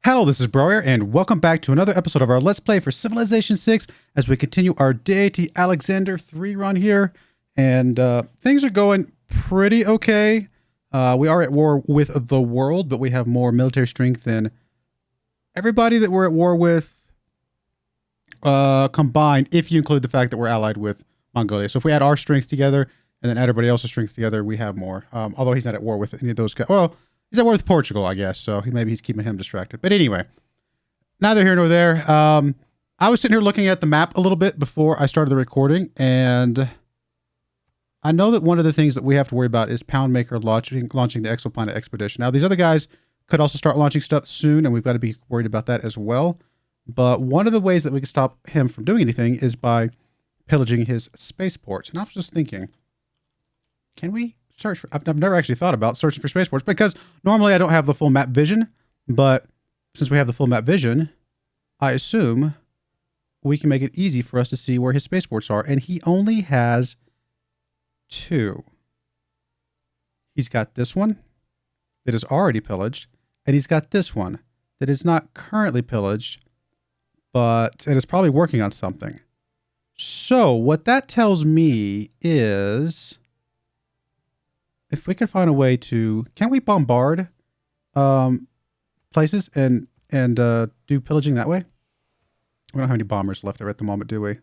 Hello, this is Broyar, and welcome back to another episode of our Let's Play for Civilization 6 as we continue our Deity Alexander 3 run here. And things are going pretty okay. We are at war with the world, but we have more military strength than everybody that we're at war with combined, if you include the fact that we're allied with Mongolia. So if we add our strength together and then add everybody else's strength together, we have more. Although he's not at war with any of those guys. Well, he's at war with Portugal, I guess, so maybe he's keeping him distracted. But anyway, neither here nor there. I was sitting here looking at the map a little bit before I started the recording, and I know that one of the things that we have to worry about is Poundmaker launching the Exoplanet Expedition. Now, these other guys could also start launching stuff soon, and we've got to be worried about that as well. But one of the ways that we can stop him from doing anything is by pillaging his spaceports. And I was just thinking, can we search for, I've never actually thought about searching for spaceports because normally I don't have the full map vision, but since we have the full map vision, I assume we can make it easy for us to see where his spaceports are. And he only has 2. He's got this one that is already pillaged, and he's got this one that is not currently pillaged, but it is probably working on something. So what that tells me is, if we can find a way to, can't we bombard places and do pillaging that way? We don't have any bombers left at the moment, do we?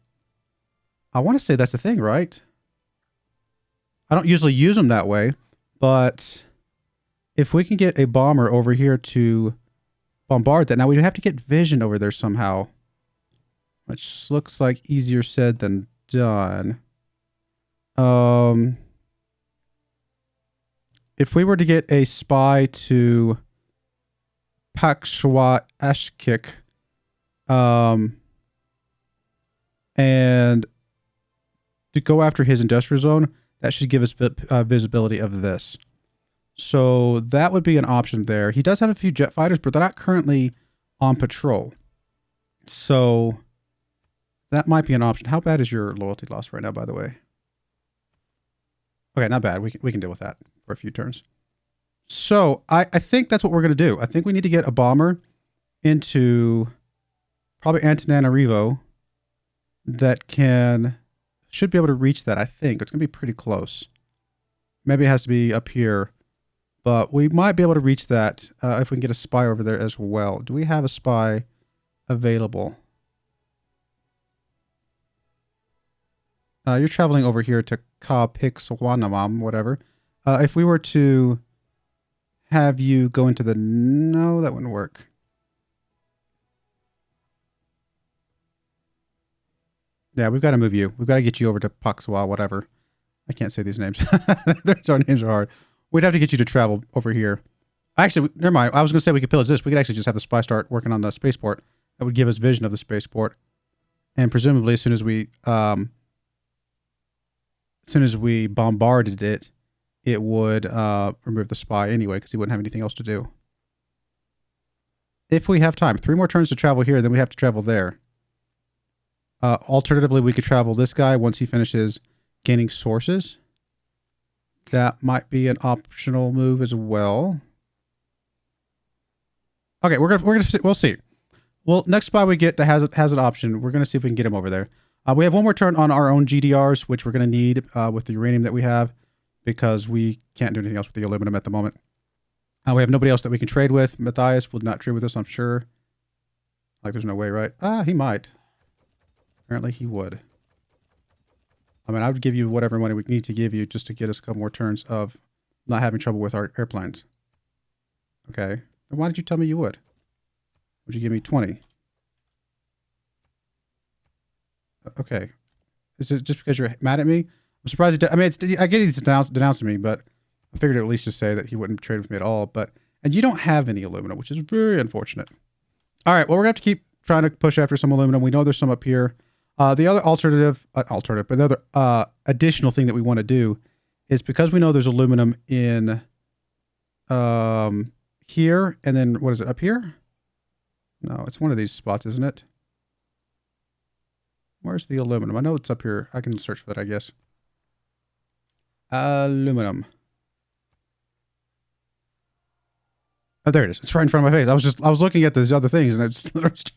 I want to say that's the thing, right? I don't usually use them that way, but if we can get a bomber over here to bombard that, now we have to get vision over there somehow, which looks like easier said than done. If we were to get a spy to Pakshwa Ashkik, and to go after his industrial zone, that should give us visibility of this. So that would be an option there. He does have a few jet fighters, but they're not currently on patrol. So that might be an option. How bad is your loyalty loss right now, by the way? Okay, not bad. We can deal with that for a few turns. So I think that's what we're going to do. I think we need to get a bomber into probably Antananarivo that should be able to reach that, I think. It's going to be pretty close. Maybe it has to be up here, but we might be able to reach that if we can get a spy over there as well. Do we have a spy available? You're traveling over here to Kapixwanamam, whatever. If we were to have you go into the... No, that wouldn't work. Yeah, we've got to move you. We've got to get you over to Paxwa, whatever. I can't say these names. Our names are hard. We'd have to get you to travel over here. Actually, never mind. I was going to say we could pillage this. We could actually just have the spy start working on the spaceport. That would give us vision of the spaceport. And presumably as soon as we bombarded it, it would remove the spy anyway, because he wouldn't have anything else to do. If we have time. 3 more turns to travel here, then we have to travel there. Alternatively, we could travel this guy once he finishes gaining sources. That might be an optional move as well. Okay, we'll see. Well, next spy we get that has an option, we're gonna see if we can get him over there. We have one more turn on our own GDRs, which we're gonna need with the uranium that we have, because we can't do anything else with the aluminum at the moment. We have nobody else that we can trade with. Matthias will not trade with us, I'm sure. Like, there's no way, right? He might. Apparently he would. I mean, I would give you whatever money we need to give you just to get us a couple more turns of not having trouble with our airplanes. Okay. Then why did you tell me you would? Would you give me 20? Okay. Is it just because you're mad at me? I'm surprised. I mean, I get he's denouncing me, but I figured at least just say that he wouldn't trade with me at all. And you don't have any aluminum, which is very unfortunate. All right. Well, we're going to have to keep trying to push after some aluminum. We know there's some up here. The other but the other additional thing that we want to do is, because we know there's aluminum in here, and then what is it, up here? No, it's one of these spots, isn't it? Where's the aluminum? I know it's up here. I can search for that, I guess. Aluminum. Oh, there it is. It's right in front of my face. I was looking at these other things and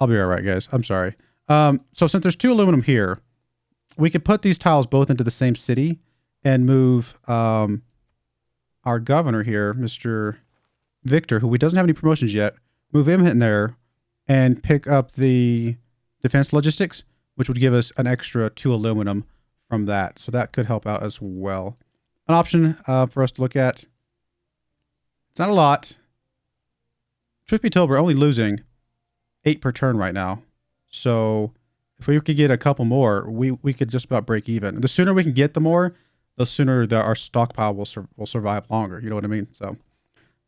I'll be all right, guys. I'm sorry. So since there's 2 aluminum here, we could put these tiles both into the same city and move our governor here, Mr. Victor, who doesn't have any promotions yet, move him in there and pick up the defense logistics, which would give us an extra 2 aluminum from that. So that could help out as well. An option for us to look at. It's not a lot. Truth be told, we're only losing 8 per turn right now. So if we could get a couple more, we could just about break even. The sooner we can get the more, the sooner that our stockpile will survive longer. You know what I mean? So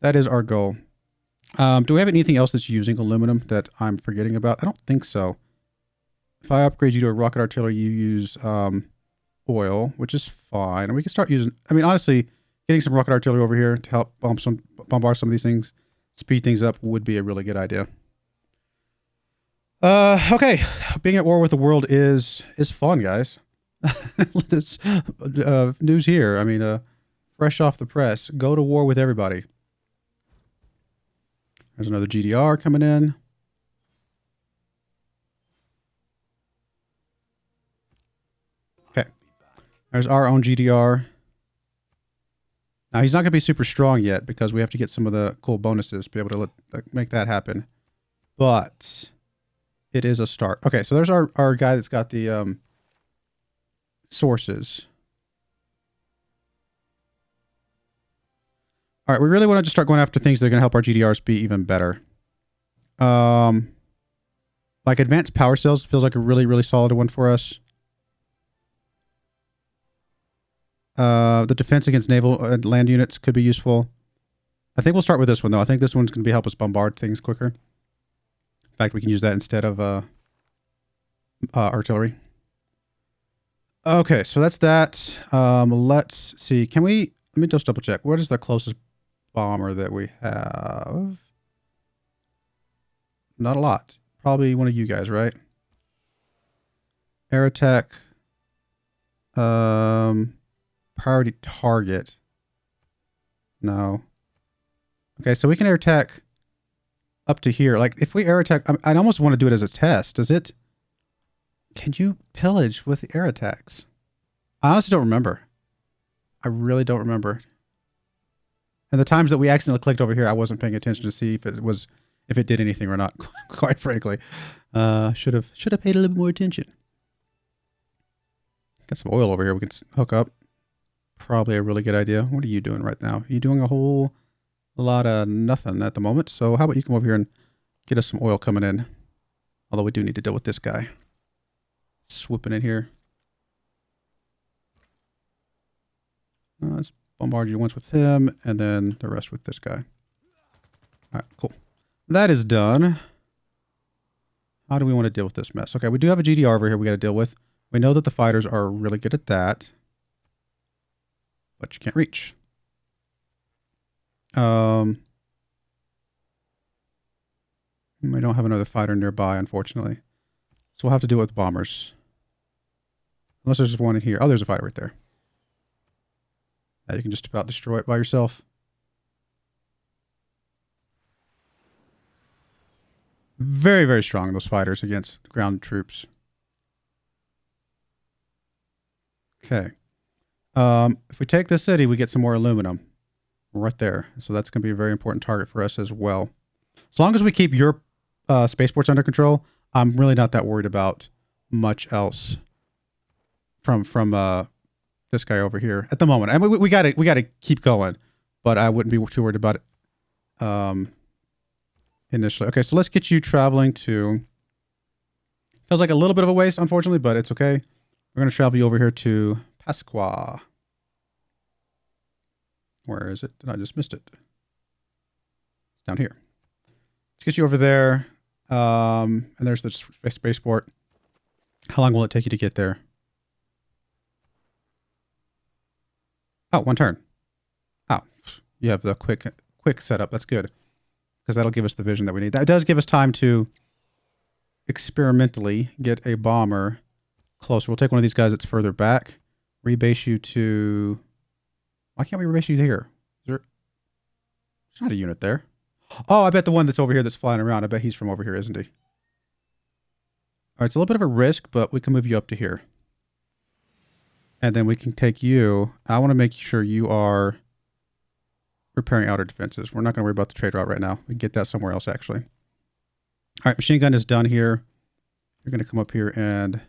that is our goal. Do we have anything else that's using aluminum that I'm forgetting about? I don't think so. If I upgrade you to a rocket artillery, you use oil, which is fine. And we can start using, I mean, honestly, getting some rocket artillery over here to help bombard some of these things, speed things up would be a really good idea. Okay. Being at war with the world is fun, guys. This, news here. I mean, fresh off the press. Go to war with everybody. There's another GDR coming in. Okay. There's our own GDR. Now, he's not going to be super strong yet because we have to get some of the cool bonuses to be able to make that happen. But it is a start. Okay, so there's our guy that's got the sources. All right, we really want to just start going after things that are going to help our GDRs be even better. Like advanced power cells feels like a really, really solid one for us. The defense against naval land units could be useful. I think we'll start with this one, though. I think this one's going to help us bombard things quicker. In fact, we can use that instead of artillery. Okay, so that's that. Let's see. Let me just double check. What is the closest bomber that we have? Not a lot. Probably one of you guys, right? Air attack. Priority target. No. Okay, so we can air attack up to here. Like, if we air attack, I'd almost want to do it as a test. Can you pillage with air attacks? I honestly don't remember. I really don't remember. And the times that we accidentally clicked over here, I wasn't paying attention to see if it did anything or not, quite frankly. Should have paid a little bit more attention. Got some oil over here we can hook up. Probably a really good idea. What are you doing right now? You're doing a whole lot of nothing at the moment. So how about you come over here and get us some oil coming in? Although we do need to deal with this guy. Swooping in here. Let's bombard you once with him and then the rest with this guy. All right, cool. That is done. How do we want to deal with this mess? Okay, we do have a GDR over here we got to deal with. We know that the fighters are really good at that. But you can't reach. We don't have another fighter nearby, unfortunately. So we'll have to deal with bombers. Unless there's one in here. Oh, there's a fighter right there. You can just about destroy it by yourself. Very, very strong, those fighters against ground troops. Okay. If we take this city, we get some more aluminum right there. So that's going to be a very important target for us as well. As long as we keep your spaceports under control, I'm really not that worried about much else from this guy over here at the moment. I mean, we gotta keep going, but I wouldn't be too worried about it initially. Okay, so let's get you traveling to. Feels like a little bit of a waste, unfortunately, but it's okay. We're gonna travel you over here to Pasqua. Where is it? I just missed it. It's down here. Let's get you over there. And there's the spaceport. How long will it take you to get there? Oh, 1 turn. Oh, you have the quick setup. That's good. Because that'll give us the vision that we need. That does give us time to experimentally get a bomber closer. We'll take one of these guys that's further back. Rebase you to... Why can't we rebase you here? There's not a unit there. Oh, I bet the one that's over here that's flying around, I bet he's from over here, isn't he? All right, it's a little bit of a risk, but we can move you up to here. And then we can take you. I want to make sure you are repairing outer defenses. We're not going to worry about the trade route right now. We can get that somewhere else, actually. All right, machine gun is done here. You're going to come up here and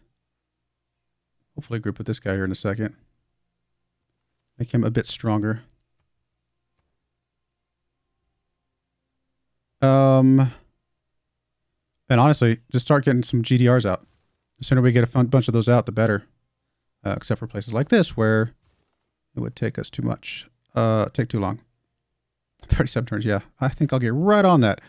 hopefully group with this guy here in a second. Make him a bit stronger. And honestly, just start getting some GDRs out. The sooner we get a bunch of those out, the better. Except for places like this where it would take us too much. Take too long. 37 turns, yeah. I think I'll get right on that.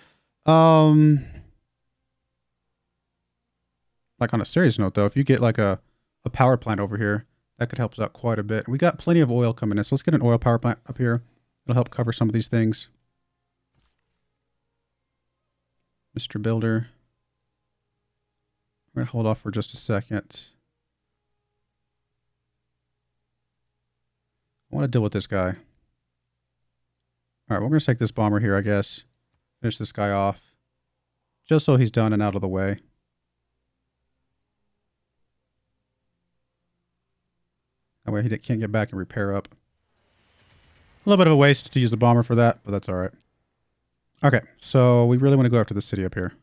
Like on a serious note, though, if you get like a power plant over here, that could help us out quite a bit. And we got plenty of oil coming in, so let's get an oil power plant up here. It'll help cover some of these things. Mr. Builder. We're going to hold off for just a second. I want to deal with this guy. All right, we're going to take this bomber here, I guess. Finish this guy off. Just so he's done and out of the way. That way he can't get back and repair up. A little bit of a waste to use the bomber for that, but that's all right. Okay, so we really want to go after the city up here.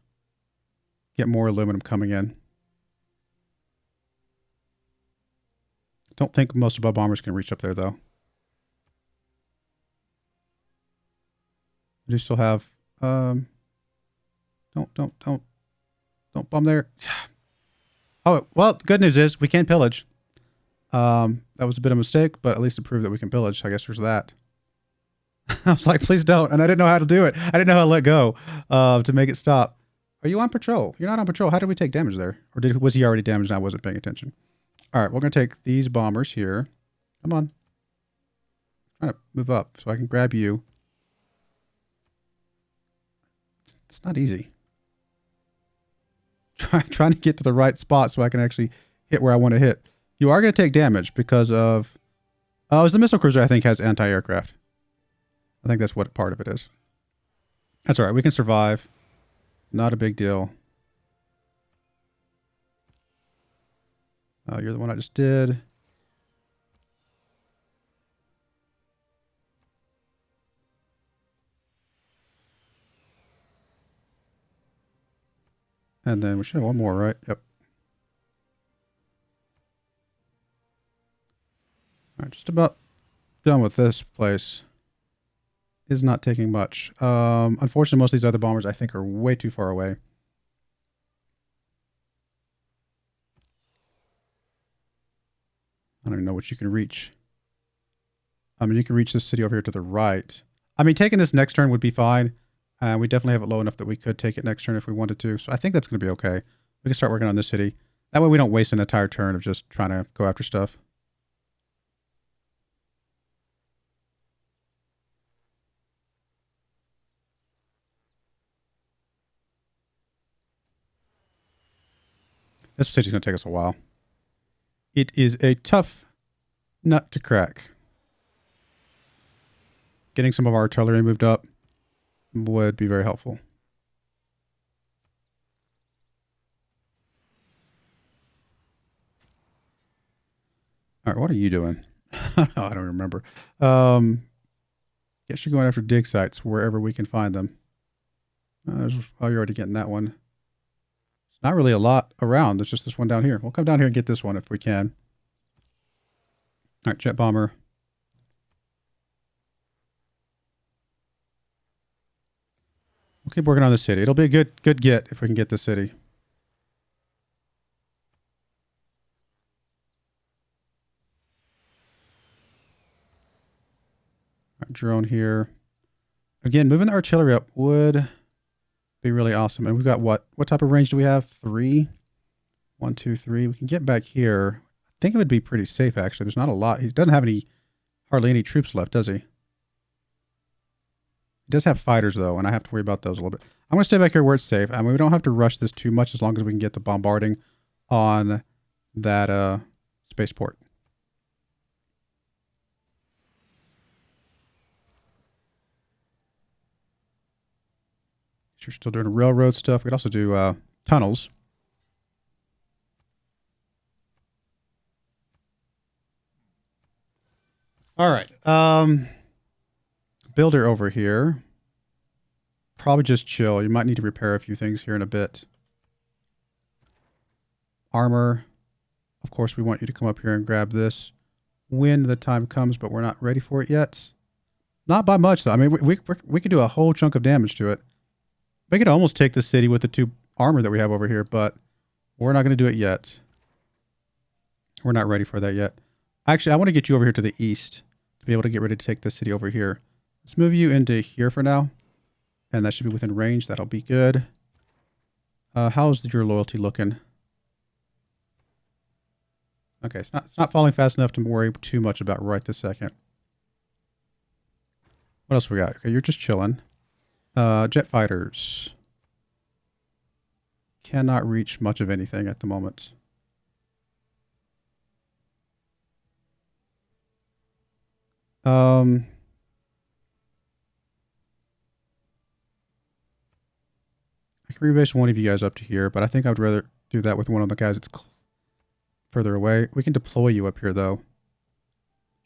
Get more aluminum coming in. Don't think most of our bombers can reach up there, though. We do still have... Don't bomb there. Oh, well, good news is we can pillage. That was a bit of a mistake, but at least it proved that we can pillage. I guess there's that. I was like, please don't. And I didn't know how to do it. I didn't know how to let go to make it stop. Are you on patrol? You're not on patrol. How did we take damage there? Or was he already damaged and I wasn't paying attention? All right, we're going to take these bombers here. Come on. I'm trying to move up so I can grab you. It's not easy. Trying to get to the right spot so I can actually hit where I want to hit. You are going to take damage because of... Oh, the missile cruiser, I think, has anti-aircraft. I think that's what part of it is. That's all right. We can survive. Not a big deal. Oh, you're the one I just did. And then we should have one more, right? Yep. All right, just about done with this place. Is not taking much. Unfortunately, most of these other bombers I think are way too far away. I don't even know what you can reach. I mean, you can reach this city over here to the right. I mean, taking this next turn would be fine. We definitely have it low enough that we could take it next turn if we wanted to. So I think that's going to be okay. We can start working on this city. That way we don't waste an entire turn of just trying to go after stuff. This city's going to take us a while. It is a tough nut to crack. Getting some of our artillery moved up would be very helpful. All right, what are you doing? I don't remember. Guess you're going after dig sites wherever we can find them. Oh, you're already getting that one. Not really a lot around. There's just this one down here. We'll come down here and get this one if we can. All right, jet bomber. We'll keep working on the city. It'll be a good get if we can get the city. All right, drone here. Again, moving the artillery up would be really awesome. And we've got what type of range do we have? 3. 1, 2, 3. We can get back here. I think it would be pretty safe, actually. There's not a lot. He doesn't have hardly any troops left, does he? He does have fighters, though, and I have to worry about those a little bit. I'm going to stay back here where it's safe. I mean, we don't have to rush this too much as long as we can get the bombarding on that spaceport. You're still doing railroad stuff. We could also do tunnels. All right. Builder over here. Probably just chill. You might need to repair a few things here in a bit. Armor. Of course, we want you to come up here and grab this when the time comes, but we're not ready for it yet. Not by much, though. I mean, we could do a whole chunk of damage to it. We could almost take the city with the 2 armor that we have over here, but we're not going to do it yet. We're not ready for that yet. Actually, I want to get you over here to the east to be able to get ready to take the city over here. Let's move you into here for now. And that should be within range. That'll be good. How's your loyalty looking? Okay, it's not falling fast enough to worry too much about right this second. What else we got? Okay, you're just chilling. Jet fighters. Cannot reach much of anything at the moment. I can rebase one of you guys up to here, but I think I'd rather do that with one of the guys that's further away. We can deploy you up here, though,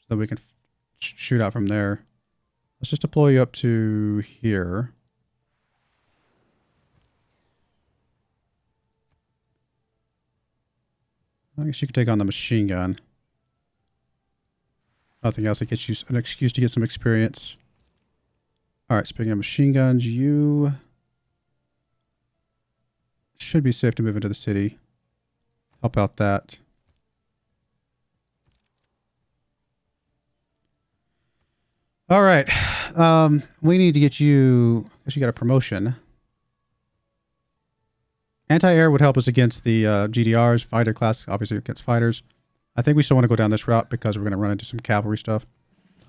so that we can shoot out from there. Let's just deploy you up to here. I guess you could take on the machine gun. Nothing else that gets you an excuse to get some experience. All right, speaking of machine guns, you should be safe to move into the city. Help out that. All right. We need to get you... I guess you got a promotion. Anti-air would help us against the GDRs. Fighter class, obviously, against fighters. I think we still want to go down this route because we're going to run into some cavalry stuff.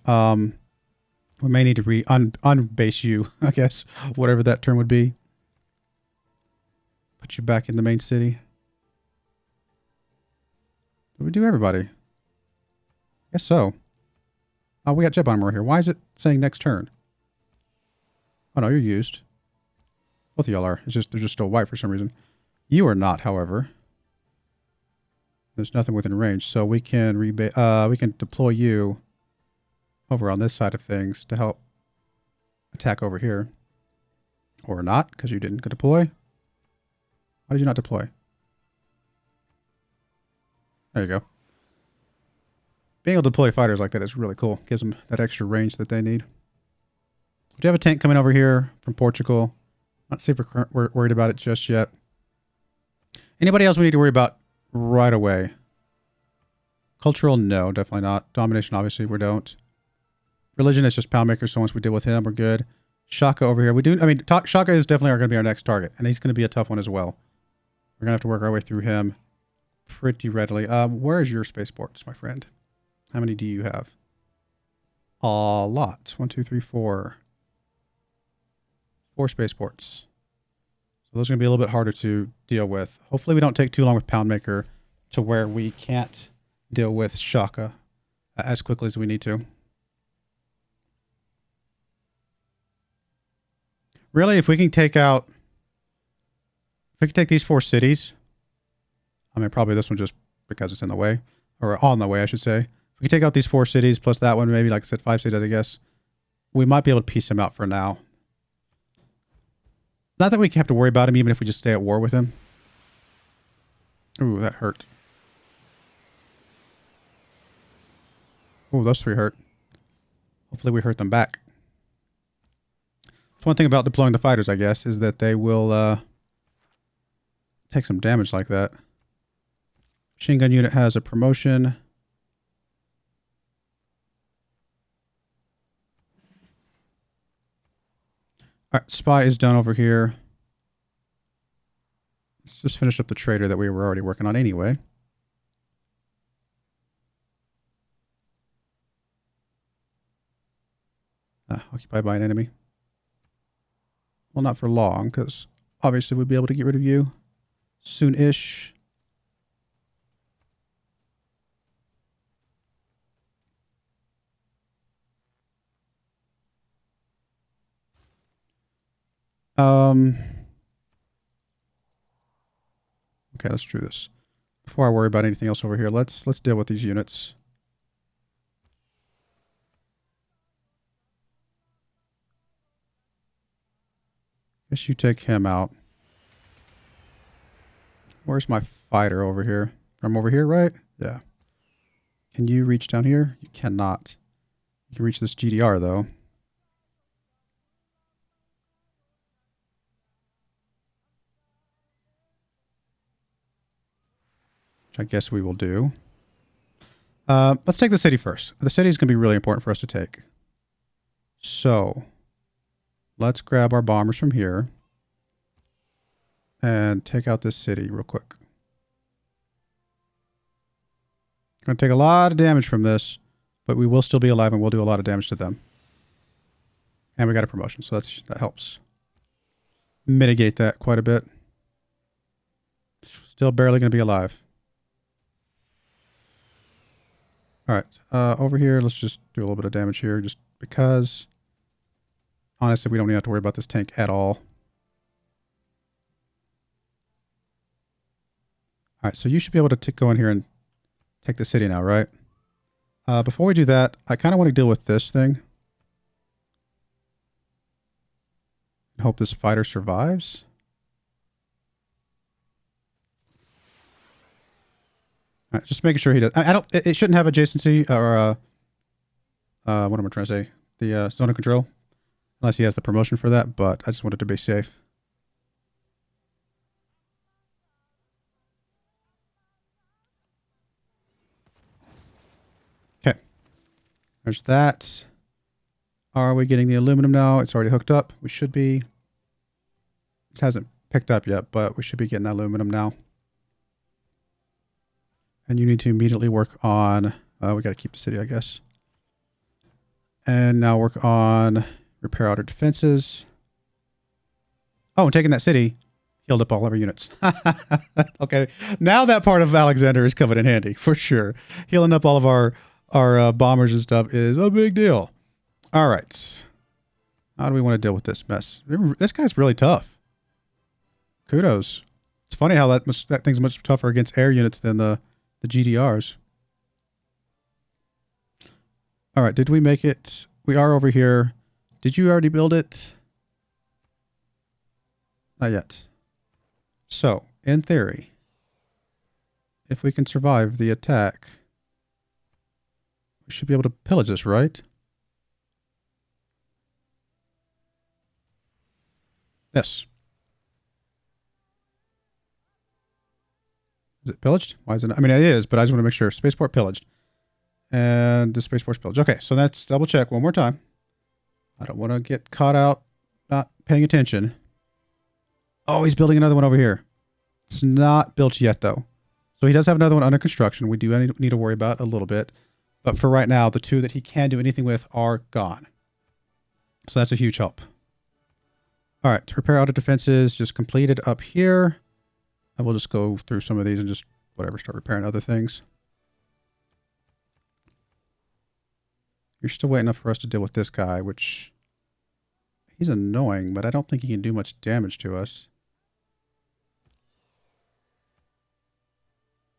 We may need to unbase you, I guess. Whatever that term would be. Put you back in the main city. Did we do everybody? Guess so. Oh, we got jet bomber here. Why is it saying next turn? Oh no, you're used. Both of y'all are. It's just they're just still white for some reason. You are not, however. There's nothing within range, so we can deploy you over on this side of things to help attack over here, or not because you didn't deploy. Why did you not deploy? There you go. Being able to deploy fighters like that is really cool. Gives them that extra range that they need. Do you have a tank coming over here from Portugal? Not super worried about it just yet. Anybody else we need to worry about right away? Cultural, no, definitely not. Domination, obviously, we don't. Religion is just Poundmaker, so once we deal with him, we're good. Shaka over here. Shaka is definitely going to be our next target, and he's going to be a tough one as well. We're going to have to work our way through him pretty readily. Where is your spaceports, my friend? How many do you have? A lot. 1, 2, 3, 4. 4 spaceports. So those are going to be a little bit harder to deal with. Hopefully we don't take too long with Poundmaker to where we can't deal with Shaka as quickly as we need to. Really, if we can take these 4 cities, I mean, probably this one just because it's in the way, or on the way, I should say. If we can take out these 4 cities plus that one, maybe, like I said, 5 cities, I guess, we might be able to piece him out for now. Not that we have to worry about him, even if we just stay at war with him. Ooh, that hurt. Ooh, those 3 hurt. Hopefully we hurt them back. That's one thing about deploying the fighters, I guess, is that they will take some damage like that. Machine gun unit has a promotion. All right, spy is done over here. Let's just finish up the trader that we were already working on anyway. Occupied by an enemy. Well, not for long, because obviously we'd be able to get rid of you soon-ish. Okay, let's do this. Before I worry about anything else over here, let's deal with these units. Guess you take him out. Where's my fighter over here? I'm over here, right? Yeah. Can you reach down here? You cannot. You can reach this GDR, though. Which I guess we will do. Let's take the city first. The city is going to be really important for us to take. So, let's grab our bombers from here. And take out this city real quick. Going to take a lot of damage from this, but we will still be alive and we'll do a lot of damage to them. And we got a promotion, so that helps mitigate that quite a bit. Still barely going to be alive. All right, over here, let's just do a little bit of damage here, just because. Honestly, we don't even have to worry about this tank at all. All right, so you should be able to go in here and take the city now, right? Before we do that, I kind of want to deal with this thing. And hope this fighter survives. All right, just making sure he does. I don't. It shouldn't have adjacency or what am I trying to say? The zone of control, unless he has the promotion for that. But I just wanted to be safe. Okay, there's that. Are we getting the aluminum now? It's already hooked up. We should be. It hasn't picked up yet, but we should be getting that aluminum now. And you need to immediately work on, we got to keep the city, I guess. And now work on repair outer defenses. Oh, and taking that city, healed up all of our units. Okay, now that part of Alexander is coming in handy, for sure. Healing up all of our bombers and stuff is a big deal. All right. How do we want to deal with this mess? This guy's really tough. Kudos. It's funny how that thing's much tougher against air units than the GDRs. All right, did we make it? We are over here. Did you already build it? Not yet. So, in theory, if we can survive the attack, we should be able to pillage this, right? Yes. Is it pillaged? Why is it not? I mean, it is, but I just want to make sure. Spaceport pillaged. And the spaceport's pillaged. Okay, so let's double check one more time. I don't want to get caught out not paying attention. Oh, he's building another one over here. It's not built yet, though. So he does have another one under construction. We do need to worry about a little bit. But for right now, the two that he can do anything with are gone. So that's a huge help. All right, repair outer defenses just completed up here. I will just go through some of these and just, whatever, start repairing other things. You're still waiting up for us to deal with this guy, which he's annoying, but I don't think he can do much damage to us.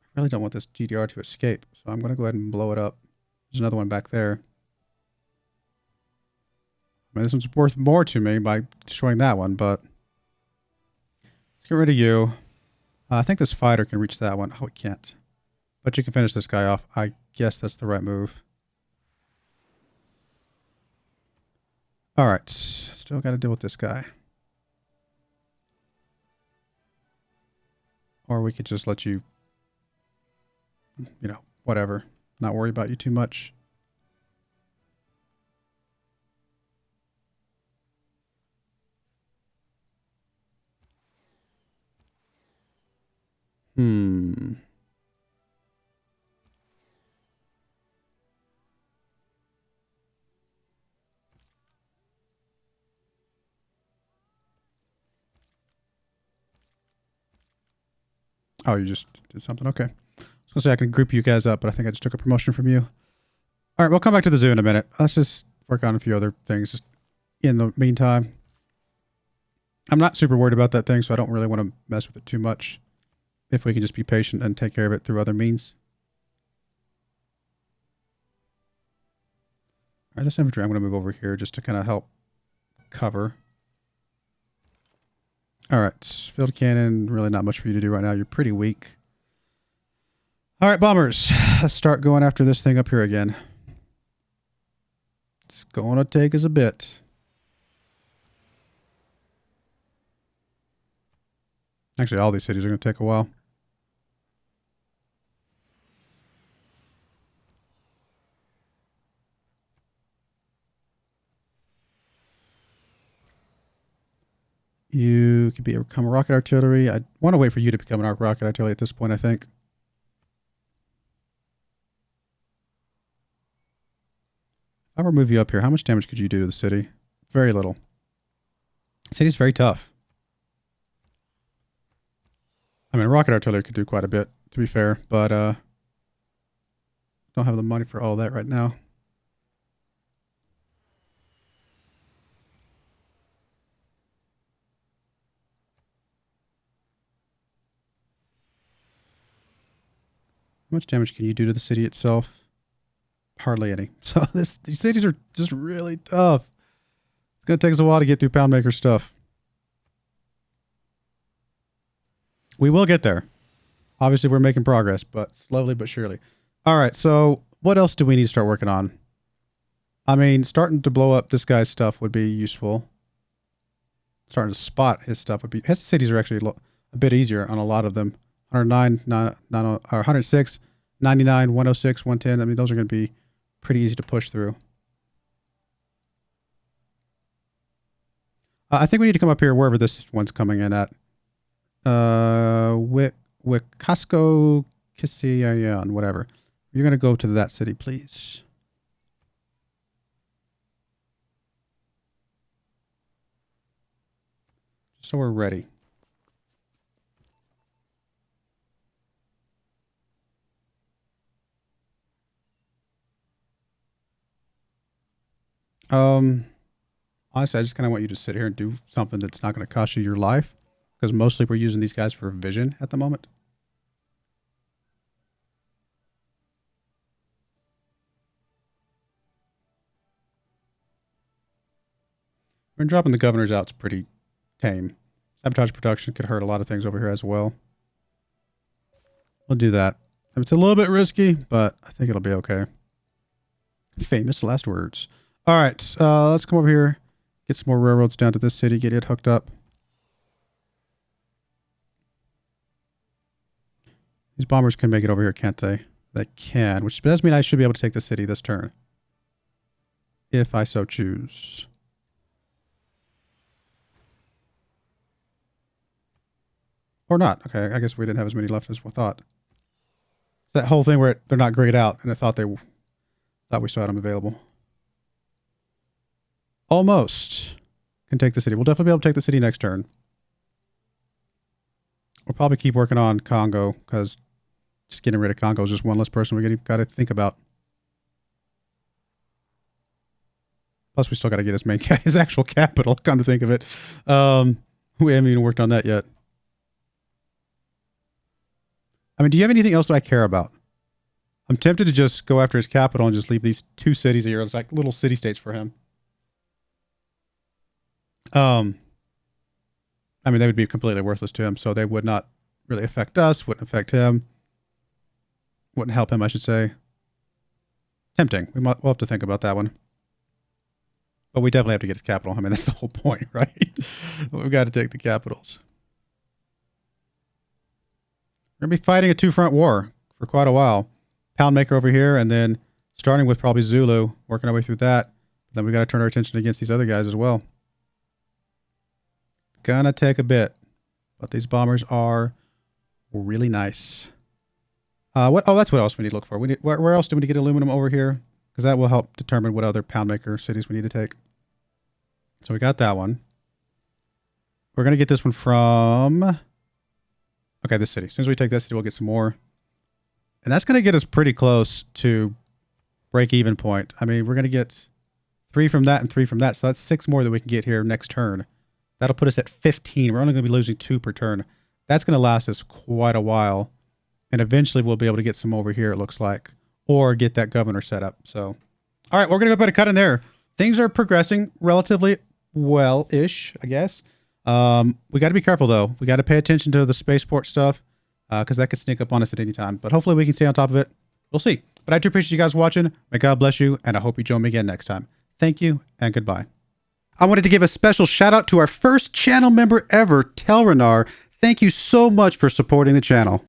I really don't want this GDR to escape, so I'm going to go ahead and blow it up. There's another one back there. I mean, this one's worth more to me by destroying that one, but let's get rid of you. I think this fighter can reach that one. Oh, it can't. But you can finish this guy off. I guess that's the right move. All right. Still got to deal with this guy. Or we could just let you, you know, whatever. Not worry about you too much. Oh, you just did something? Okay. I was going to say I can group you guys up, but I think I just took a promotion from you. All right, we'll come back to the zoo in a minute. Let's just work on a few other things just in the meantime. I'm not super worried about that thing, so I don't really want to mess with it too much. If we can just be patient and take care of it through other means. All right, this infantry, I'm going to move over here just to kind of help cover. All right, field cannon, really not much for you to do right now. You're pretty weak. All right, bombers, let's start going after this thing up here again. It's going to take us a bit. Actually, all these cities are going to take a while. You could become rocket artillery. I want to wait for you to become an rocket artillery at this point, I think. I'll remove you up here. How much damage could you do to the city? Very little. The city's very tough. I mean, rocket artillery could do quite a bit, to be fair, but don't have the money for all that right now. How much damage can you do to the city itself? Hardly any. So these cities are just really tough. It's going to take us a while to get through Poundmaker stuff. We will get there. Obviously, we're making progress, but slowly but surely. All right, so what else do we need to start working on? I mean, starting to blow up this guy's stuff would be useful. Starting to spot his stuff would be... His cities are actually a bit easier on a lot of them. 109, 106, 99, 106, 110. I mean, those are going to be pretty easy to push through. I think we need to come up here wherever this one's coming in at. Wikasko Kisiayan, whatever. You're going to go to that city, please. So we're ready. Honestly, I just kind of want you to sit here and do something that's not going to cost you your life, because mostly we're using these guys for vision at the moment. We're dropping the governors out. It's pretty tame. Sabotage production could hurt a lot of things over here as well. We'll do that. It's a little bit risky, but I think it'll be okay. Famous last words. All right, let's come over here, get some more railroads down to this city, get it hooked up. These bombers can make it over here, can't they? They can, which does mean I should be able to take the city this turn. If I so choose. Or not. Okay, I guess we didn't have as many left as we thought. That whole thing where they're not grayed out, and I thought we still had them available. Almost can take the city. We'll definitely be able to take the city next turn. We'll probably keep working on Congo, because just getting rid of Congo is just one less person we got to think about. Plus, we still got to get his actual capital, come to think of it. We haven't even worked on that yet. I mean, do you have anything else that I care about? I'm tempted to just go after his capital and just leave these two cities here as like little city-states for him. I mean, they would be completely worthless to him, so they would not really affect us, wouldn't affect him, wouldn't help him, I should say. Tempting. We'll have to think about that one. But we definitely have to get his capital. I mean, that's the whole point, right? We've got to take the capitals. We're going to be fighting a two-front war for quite a while. Poundmaker over here, and then starting with probably Zulu, working our way through that. Then we got to turn our attention against these other guys as well. Gonna take a bit, but these bombers are really nice. Oh, that's what else we need to look for. We need, where else do we need to get aluminum over here? Because that will help determine what other Poundmaker cities we need to take. So we got that one. We're gonna get this one from... Okay, this city. As soon as we take this city, we'll get some more. And that's gonna get us pretty close to break-even point. I mean, we're gonna get 3 from that and 3 from that. So that's 6 more that we can get here next turn. That'll put us at 15. We're only going to be losing 2 per turn. That's going to last us quite a while. And eventually we'll be able to get some over here, it looks like. Or get that governor set up. So, all right, we're going to go put a cut in there. Things are progressing relatively well-ish, I guess. We got to be careful, though. We got to pay attention to the spaceport stuff. Because that could sneak up on us at any time. But hopefully we can stay on top of it. We'll see. But I do appreciate you guys watching. May God bless you, and I hope you join me again next time. Thank you, and goodbye. I wanted to give a special shout out to our first channel member ever, Telrenar. Thank you so much for supporting the channel.